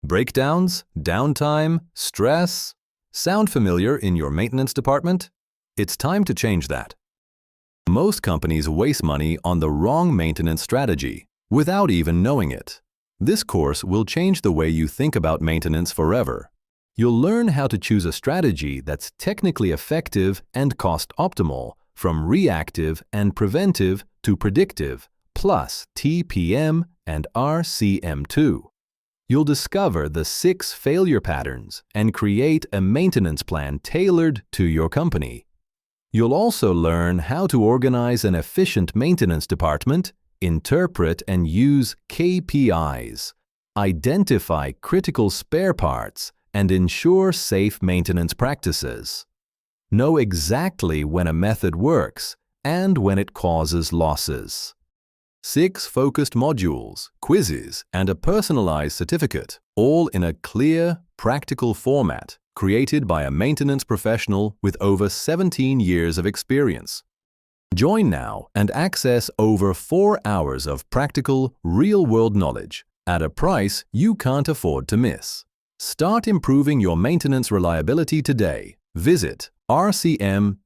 Breakdowns, downtime, stress. Sound familiar in your maintenance department? It's time to change that. Most companies waste money on the wrong maintenance strategy without even knowing it. This course will change the way you think about maintenance forever. You'll learn how to choose a strategy that's technically effective and cost-optimal, from reactive and preventive to predictive, plus TPM and RCM2. You'll discover the 6 failure patterns and create a maintenance plan tailored to your company. You'll also learn how to organize an efficient maintenance department, interpret and use KPIs, identify critical spare parts, and ensure safe maintenance practices. Know exactly when a method works and when it causes losses. 6 focused modules, quizzes, and a personalized certificate, all in a clear, practical format, created by a maintenance professional with over 17 years of experience. Join now and access over 4 hours of practical, real-world knowledge at a price you can't afford to miss. Start improving your maintenance reliability today. Visit rcm2.org.